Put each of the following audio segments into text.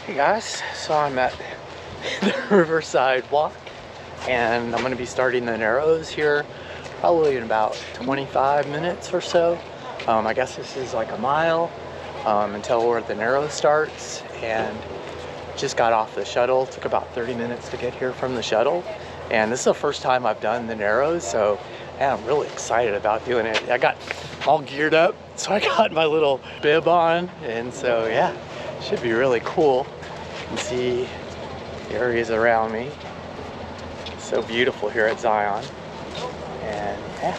Hey guys, so I'm at the Riverside Walk and I'm going to be starting the Narrows here probably in about 25 minutes or so. I guess this is like a mile until where the Narrows starts, and just got off the shuttle. Took about 30 minutes to get here from the shuttle, and this is the first time I've done the Narrows, so yeah, I'm really excited about doing it. I got all geared up, so I got my little bib on, and so yeah, should be really cool. You can see the areas around me. So beautiful here at Zion, and yeah,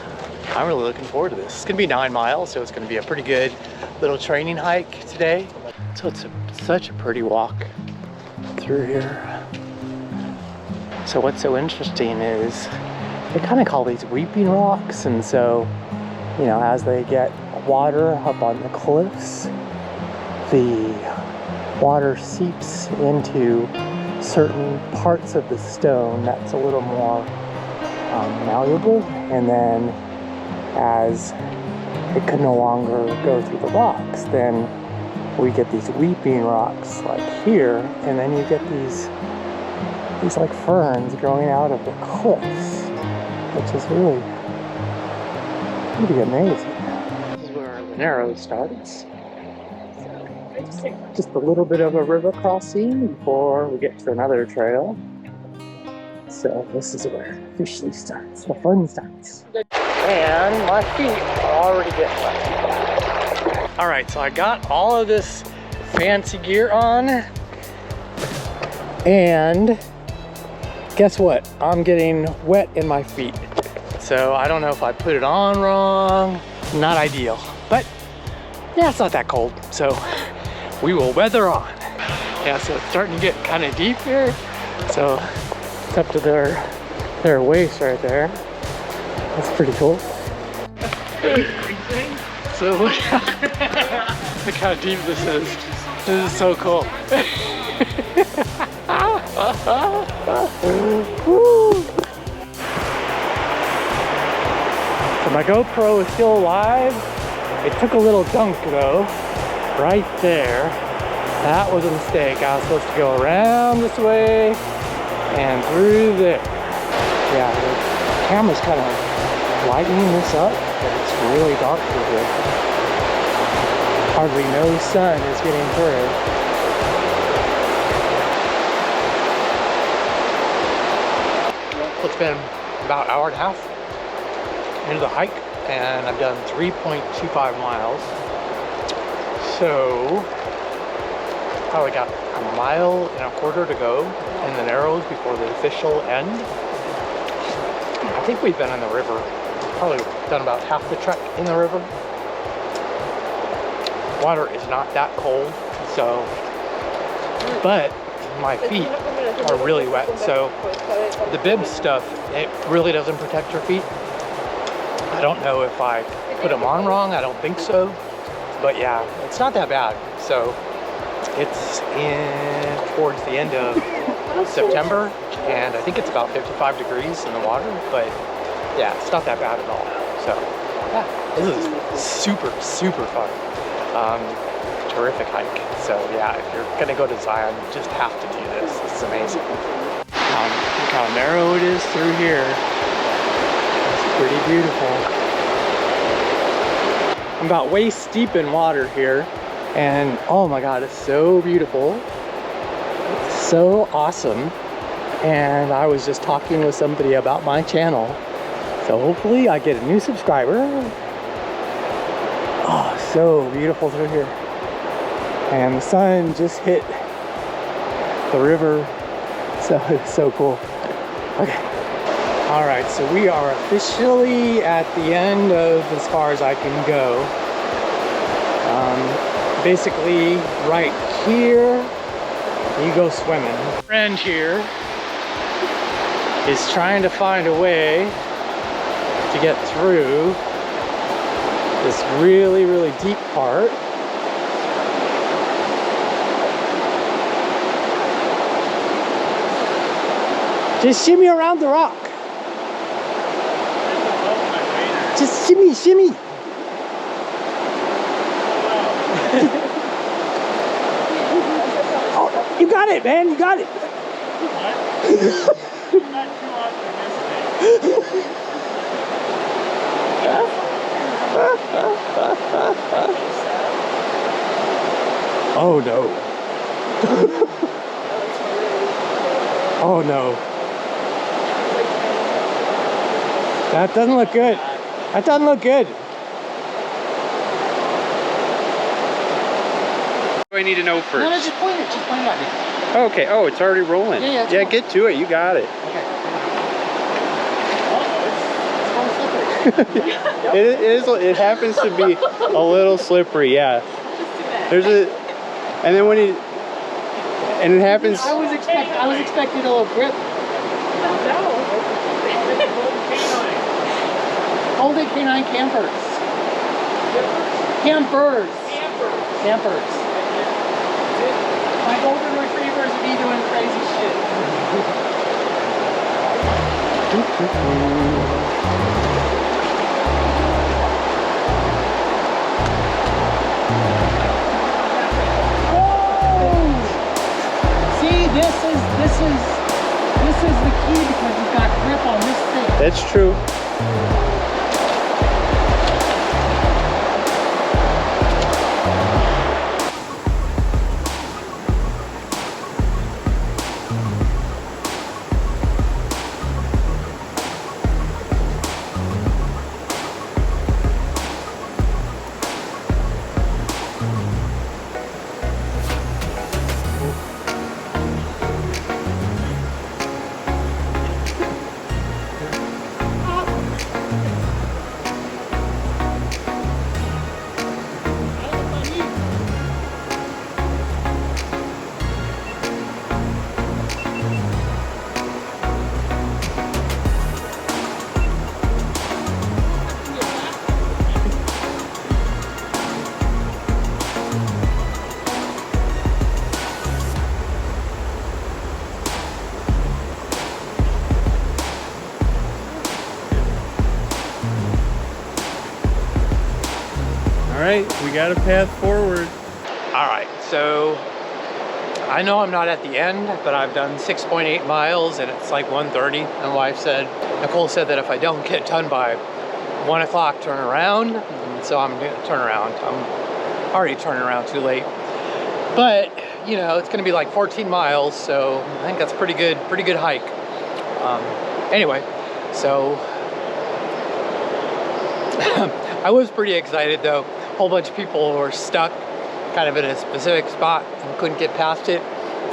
I'm really looking forward to this. It's gonna be 9 miles, so it's gonna be a pretty good little training hike today. So it's such a pretty walk through here. So what's so interesting is they kind of call these weeping rocks, and so, you know, as they get water up on the cliffs, the water seeps into certain parts of the stone that's a little more malleable, and then as it can no longer go through the rocks, then we get these weeping rocks like here, and then you get these like ferns growing out of the cliffs, which is really pretty amazing. This is where the Narrows starts. Just a little bit of a river crossing before we get to another trail. So this is where it officially starts, the fun starts. And my feet are already getting wet. All right, so I got all of this fancy gear on, and guess what? I'm getting wet in my feet. So I don't know if I put it on wrong. Not ideal, but yeah, it's not that cold, so we will weather on. Yeah, so it's starting to get kind of deep here, so it's up to their waist right there. That's pretty cool. So look how deep this is. This is so cool. So my GoPro is still alive. It took a little dunk though, right there. That was a mistake. I was supposed to go around this way and through there. Yeah, the camera's kind of lightening this up, but it's really dark through here. Hardly no sun is getting through. It's been about an hour and a half into the hike, and I've done 3.25 miles. So probably got a mile and a quarter to go in the Narrows before the official end. I think we've been in the river, probably done about half the trek in the river. Water is not that cold, so, but my feet are really wet, so the bib stuff, it really doesn't protect your feet. I don't know if I put them on wrong, I don't think so, but yeah, it's not that bad. So it's towards the end of September, and I think it's about 55 degrees in the water, but yeah, it's not that bad at all. So yeah, this is super, super fun. Terrific hike. So yeah, if you're gonna go to Zion, you just have to do this. This is amazing. Look how narrow it is through here. It's pretty beautiful. I'm about waist deep in water here, and oh my god, it's so beautiful. It's so awesome. And I was just talking with somebody about my channel, so hopefully I get a new subscriber. Oh, so beautiful through here. And the sun just hit the river, so it's so cool. Okay. All right, so we are officially at the end of as far as I can go. Basically, right here, you go swimming. My friend here is trying to find a way to get through this really, really deep part. Just shimmy around the rock. Just shimmy, shimmy. got it, man. You got it. What? I'm not too optimistic. Oh no. Oh no. That doesn't look good. That doesn't look good. What do I need to know first? No, just point it. Just point it at me. Okay. Oh, it's already rolling. Yeah, Yeah, get to it. You got it. Okay. It happens to be a little slippery. Yeah. There's a, and then when it happens. I was expecting a little grip. Golden Canine campers. Campers. My golden retrievers be doing crazy shit. See, this is the key because you've got grip on this thing. That's true. All right, we got a path forward. All right, so I know I'm not at the end, but I've done 6.8 miles and it's like 1:30. And Nicole said that if I don't get done by 1 o'clock, turn around. And so I'm gonna turn around. I'm already turning around too late. But, you know, it's gonna be like 14 miles, so I think that's a pretty good hike. Anyway, so I was pretty excited though. A whole bunch of people were stuck kind of in a specific spot and couldn't get past it.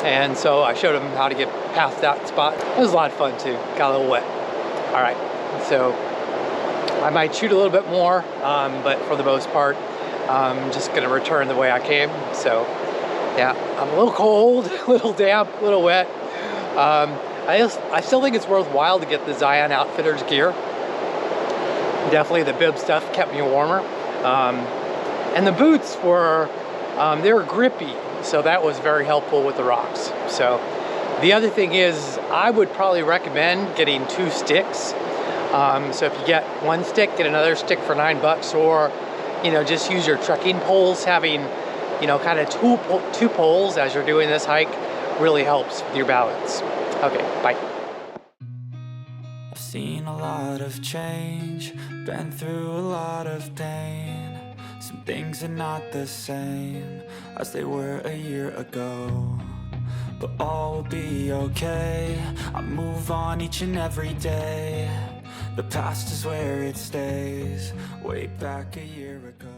And so I showed them how to get past that spot. It was a lot of fun too, got a little wet. All right, so I might shoot a little bit more, but for the most part, I'm just gonna return the way I came. So yeah, I'm a little cold, a little damp, a little wet. I still think it's worthwhile to get the Zion Outfitters gear. Definitely the bib stuff kept me warmer. And the boots were, they were grippy, so that was very helpful with the rocks. So the other thing is I would probably recommend getting 2 sticks. So if you get 1 stick, get another stick for $9, or, you know, just use your trekking poles. Having, you know, kind of two poles as you're doing this hike really helps with your balance. Okay, bye. I've seen a lot of change, been through a lot of pain. Some things are not the same as they were a year ago, but all will be okay. I move on each and every day. The past is where it stays, way back a year ago.